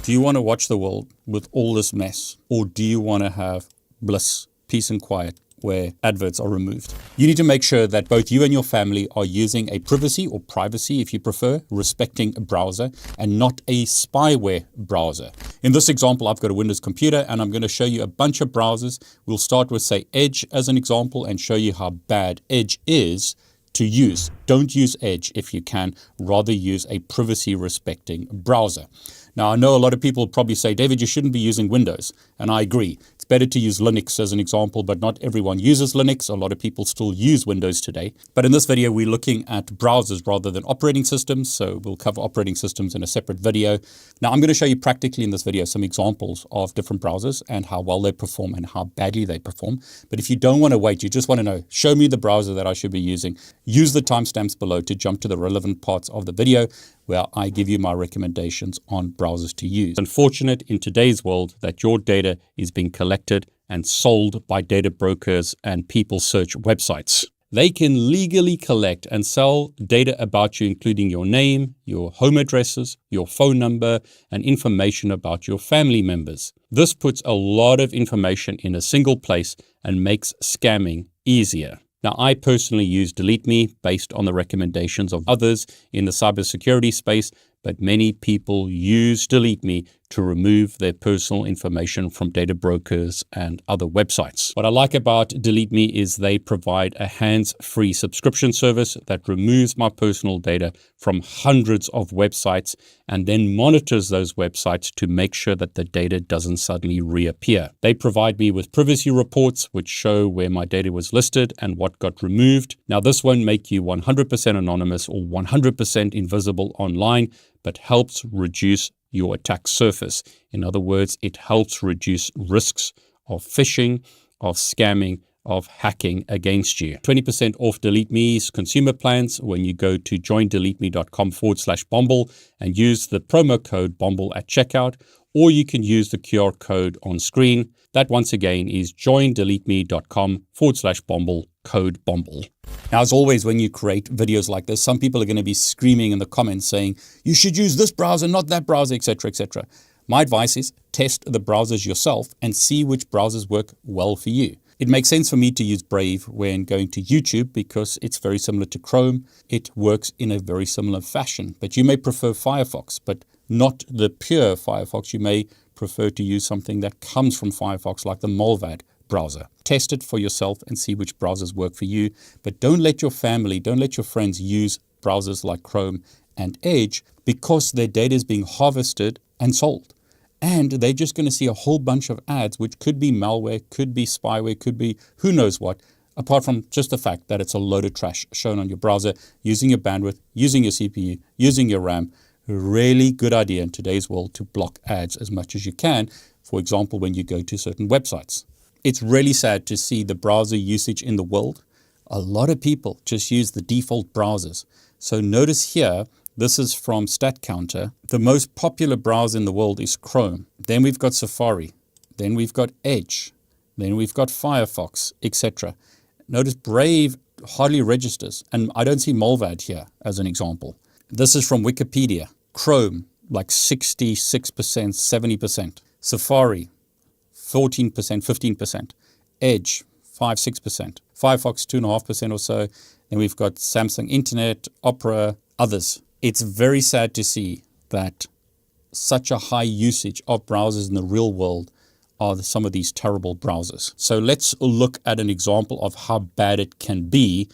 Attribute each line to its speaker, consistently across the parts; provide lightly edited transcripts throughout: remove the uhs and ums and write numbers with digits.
Speaker 1: Do you want to watch the world with all this mess? Or do you want to have bliss, peace and quiet, where adverts are removed? You need to make sure that both you and your family are using a privacy or privacy, if you prefer, respecting browser and not a spyware browser. In this example, I've got a Windows computer and I'm going to show you a bunch of browsers. We'll start with, say, Edge as an example and show you how bad Edge is to use. Don't use Edge if you can, rather use a privacy respecting browser. Now, I know a lot of people probably say, David, you shouldn't be using Windows. And I agree. It's better to use Linux as an example, but not everyone uses Linux. A lot of people still use Windows today. But in this video, we're looking at browsers rather than operating systems. So we'll cover operating systems in a separate video. Now, I'm going to show you practically in this video some examples of different browsers and how well they perform and how badly they perform. But if you don't want to wait, you just want to know, show me the browser that I should be using. Use the timestamps below to jump to the relevant parts of the video where I give you my recommendations on browsers to use. It's unfortunate in today's world that your data is being collected and sold by data brokers and people search websites. They can legally collect and sell data about you, including your name, your home addresses, your phone number, and information about your family members. This puts a lot of information in a single place and makes scamming easier. Now, I personally use Delete Me based on the recommendations of others in the cybersecurity space, but many people use Delete Me to remove their personal information from data brokers and other websites. What I like about Delete Me is they provide a hands-free subscription service that removes my personal data from hundreds of websites and then monitors those websites to make sure that the data doesn't suddenly reappear. They provide me with privacy reports which show where my data was listed and what got removed. Now, this won't make you 100% anonymous or 100% invisible online, but helps reduce your attack surface. In other words, it helps reduce risks of phishing, of scamming, of hacking against you. 20% off Delete Me's consumer plans when you go to joindeleteme.com/Bomble and use the promo code Bomble at checkout, or you can use the QR code on screen. That once again is joindeleteme.com/Bomble, code Bomble. Now, as always, when you create videos like this, some people are going to be screaming in the comments saying, you should use this browser, not that browser, etc., etc. My advice is test the browsers yourself and see which browsers work well for you. It makes sense for me to use Brave when going to YouTube because it's very similar to Chrome. It works in a very similar fashion, but you may prefer Firefox, but not the pure Firefox. You may prefer to use something that comes from Firefox, like the Mullvad browser. Test it for yourself and see which browsers work for you, but don't let your family, don't let your friends use browsers like Chrome and Edge because their data is being harvested and sold. And they're just going to see a whole bunch of ads, which could be malware, could be spyware, could be who knows what, apart from just the fact that it's a load of trash shown on your browser, using your bandwidth, using your CPU, using your RAM. Really good idea in today's world to block ads as much as you can, for example, when you go to certain websites. It's really sad to see the browser usage in the world. A lot of people just use the default browsers. So notice here, this is from StatCounter. The most popular browser in the world is Chrome. Then we've got Safari. Then we've got Edge. Then we've got Firefox, etc. Notice Brave hardly registers. And I don't see Mullvad here as an example. This is from Wikipedia. Chrome, like 66%, 70%. Safari, 14%, 15%. Edge, 5-6%. Firefox, 2.5% or so. Then we've got Samsung Internet, Opera, others. It's very sad to see that such a high usage of browsers in the real world are some of these terrible browsers. So let's look at an example of how bad it can be.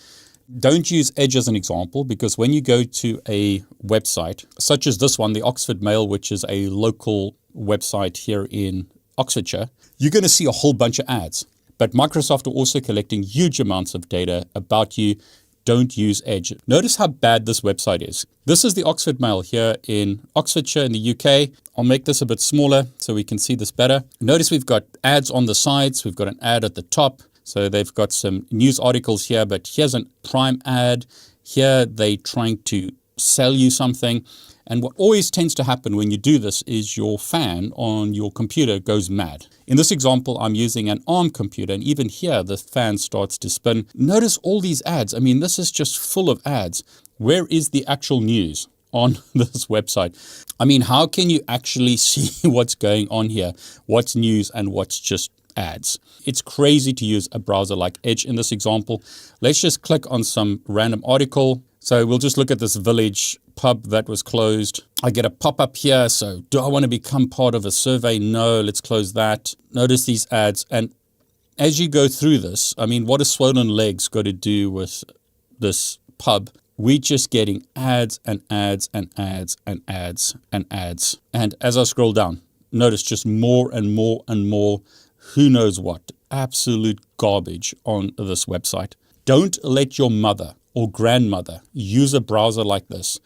Speaker 1: Don't use Edge as an example, because when you go to a website, such as this one, the Oxford Mail, which is a local website here in Oxfordshire, you're going to see a whole bunch of ads. But Microsoft are also collecting huge amounts of data about you. Don't use Edge. Notice how bad this website is. This is the Oxford Mail here in Oxfordshire in the UK. I'll make this a bit smaller so we can see this better. Notice we've got ads on the sides. We've got an ad at the top. So they've got some news articles here, but here's a prime ad. Here they're trying to sell you something. And what always tends to happen when you do this is your fan on your computer goes mad. In this example, I'm using an ARM computer, and even here the fan starts to spin. Notice all these ads. I mean, this is just full of ads. Where is the actual news? on this website. I mean, how can you actually see what's going on here? What's news and what's just ads? It's crazy to use a browser like Edge in this example. Let's just click on some random article. So we'll just look at this village pub that was closed. I get a pop-up here. So do I want to become part of a survey? No, let's close that. Notice these ads. And as you go through this, I mean, what has Swollen Legs got to do with this pub? We're just getting ads and ads and ads and ads and ads. And as I scroll down, notice just more and more and more, who knows what, absolute garbage on this website. Don't let your mother or grandmother use a browser like this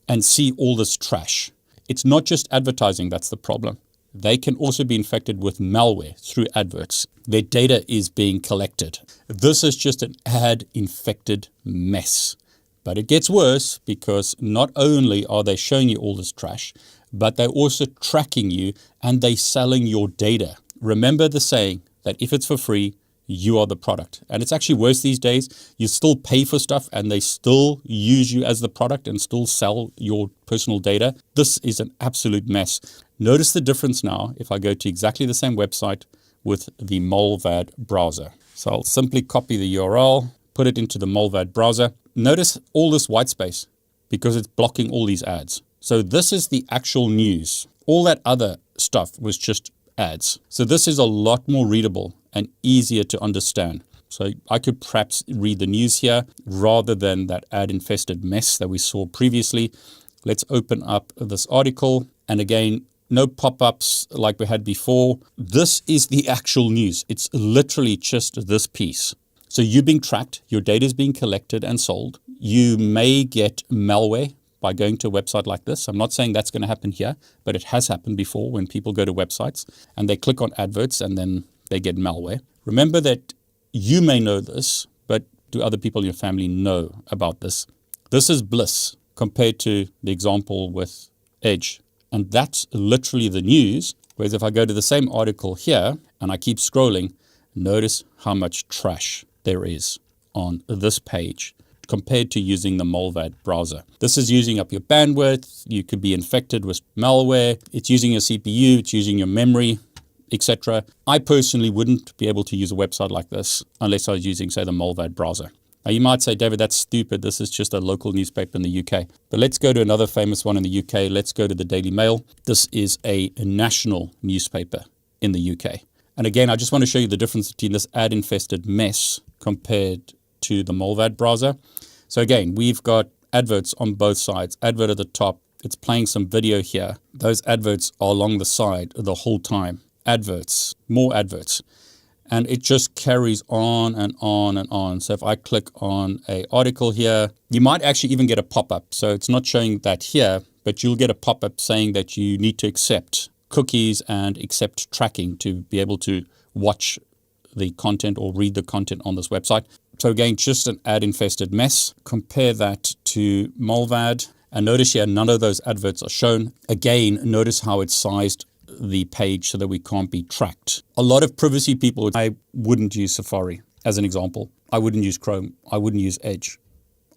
Speaker 1: and see all this trash. It's not just advertising that's the problem. They can also be infected with malware through adverts. Their data is being collected. This is just an ad-infected mess. But it gets worse because not only are they showing you all this trash, but they're also tracking you and they're selling your data. Remember the saying that if it's for free, you are the product. And it's actually worse these days. You still pay for stuff and they still use you as the product and still sell your personal data. This is an absolute mess. Notice the difference now if I go to exactly the same website with the Mullvad browser. So I'll simply copy the URL, put it into the Mullvad browser. Notice all this white space because it's blocking all these ads. So this is the actual news. All that other stuff was just ads. So this is a lot more readable and easier to understand. So I could perhaps read the news here rather than that ad-infested mess that we saw previously. Let's open up this article. And again, no pop-ups like we had before. This is the actual news. It's literally just this piece. So you're being tracked, your data is being collected and sold. You may get malware by going to a website like this. I'm not saying that's going to happen here, but it has happened before when people go to websites and they click on adverts and then they get malware. Remember that you may know this, but do other people in your family know about this? This is bliss compared to the example with Edge. And that's literally the news. Whereas if I go to the same article here and I keep scrolling, notice how much trash there is on this page compared to using the Mullvad browser. This is using up your bandwidth. You could be infected with malware. It's using your CPU. It's using your memory, etc. I personally wouldn't be able to use a website like this unless I was using, say, the Mullvad browser. Now, you might say, David, that's stupid. This is just a local newspaper in the UK. But let's go to another famous one in the UK. Let's go to the Daily Mail. This is a national newspaper in the UK. And again, I just want to show you the difference between this ad-infested mess compared to the Mullvad browser. So again, we've got adverts on both sides. Advert at the top. It's playing some video here. Those adverts are along the side the whole time. Adverts, more adverts. And it just carries on and on and on. So if I click on an article here, you might actually even get a pop-up. So it's not showing that here, but you'll get a pop-up saying that you need to accept cookies and accept tracking to be able to watch the content or read the content on this website. So again, just an ad-infested mess. Compare that to Mullvad. And notice here, none of those adverts are shown. Again, notice how it's sized the page so that we can't be tracked. A lot of privacy people, I wouldn't use Safari as an example. I wouldn't use Chrome. I wouldn't use Edge.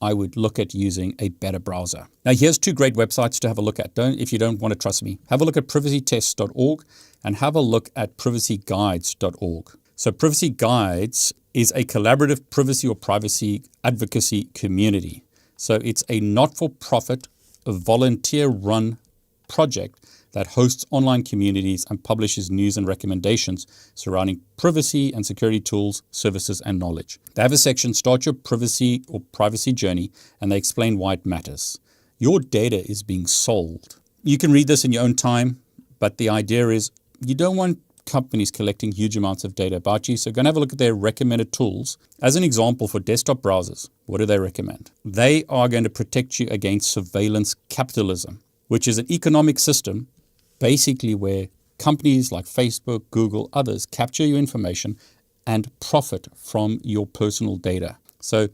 Speaker 1: I would look at using a better browser. Now here's two great websites to have a look at. If you don't want to trust me, have a look at privacytests.org and have a look at privacyguides.org. So Privacy Guides is a collaborative privacy or privacy advocacy community. So it's a not-for-profit, volunteer-run project that hosts online communities and publishes news and recommendations surrounding privacy and security tools, services, and knowledge. They have a section, Start Your Privacy or Privacy Journey, and they explain why it matters. Your data is being sold. You can read this in your own time, but the idea is you don't want companies collecting huge amounts of data about you. So go and have a look at their recommended tools. As an example, for desktop browsers, what do they recommend? They are going to protect you against surveillance capitalism, which is an economic system basically where companies like Facebook, Google, others capture your information and profit from your personal data. So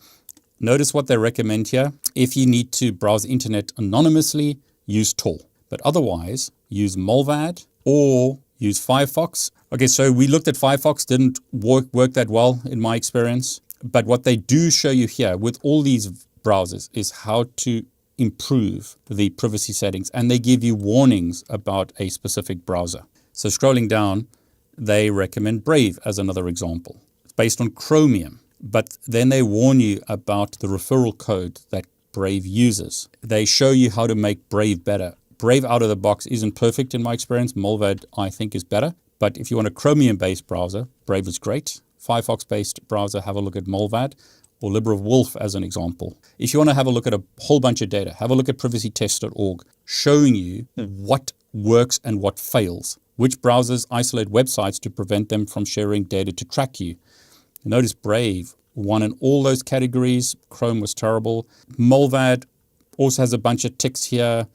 Speaker 1: notice what they recommend here. If you need to browse the internet anonymously, use Tor. But otherwise, use Mullvad or use Firefox. Okay, so we looked at Firefox, didn't work that well in my experience. But what they do show you here with all these browsers is how to improve the privacy settings, and they give you warnings about a specific browser. So scrolling down, they recommend Brave as another example. It's based on Chromium, but then they warn you about the referral code that Brave uses. They show you how to make Brave better. Brave out of the box isn't perfect in my experience. Mullvad, I think, is better. But if you want a Chromium-based browser, Brave is great. Firefox-based browser, have a look at Mullvad, or LibreWolf as an example. If you want to have a look at a whole bunch of data, have a look at privacytest.org, showing you what works and what fails. Which browsers isolate websites to prevent them from sharing data to track you. Notice Brave won in all those categories. Chrome was terrible. Mullvad also has a bunch of ticks here.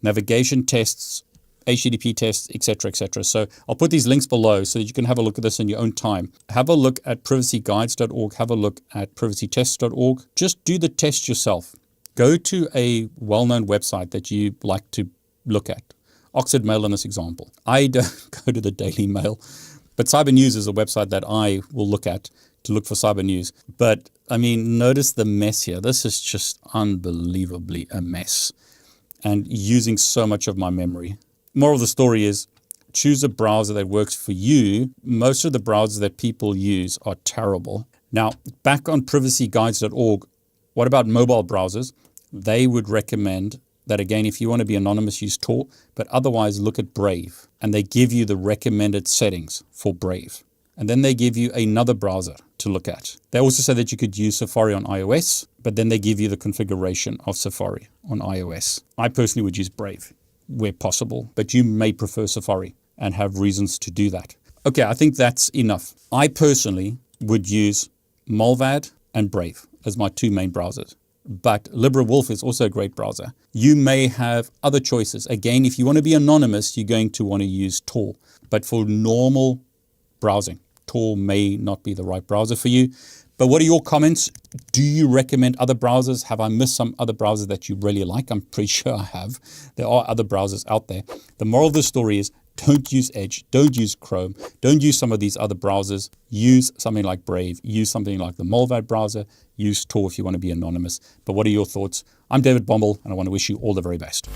Speaker 1: Navigation tests, HTTP tests, etc., etc. So I'll put these links below so that you can have a look at this in your own time. Have a look at privacyguides.org. Have a look at privacytests.org. Just do the test yourself. Go to a well-known website that you like to look at. Oxford Mail in this example. I don't go to the Daily Mail, but Cyber News is a website that I will look at to look for cyber news. But I mean, notice the mess here. This is just unbelievably a mess and using so much of my memory. Moral of the story is, choose a browser that works for you. Most of the browsers that people use are terrible. Now, back on privacyguides.org, what about mobile browsers? They would recommend that, again, if you want to be anonymous, use Tor, but otherwise look at Brave. And they give you the recommended settings for Brave. And then they give you another browser to look at. They also say that you could use Safari on iOS, but then they give you the configuration of Safari on iOS. I personally would use Brave where possible, but you may prefer Safari and have reasons to do that. Okay, I think that's enough. I personally would use Mullvad and Brave as my two main browsers. But LibreWolf is also a great browser. You may have other choices. Again, if you want to be anonymous, you're going to want to use Tor. But for normal browsing, Tor may not be the right browser for you. But what are your comments? Do you recommend other browsers? Have I missed some other browsers that you really like? I'm pretty sure I have. There are other browsers out there. The moral of the story is, don't use Edge, don't use Chrome, don't use some of these other browsers. Use something like Brave, use something like the Mullvad browser, use Tor if you want to be anonymous. But what are your thoughts? I'm David Bommel, and I want to wish you all the very best.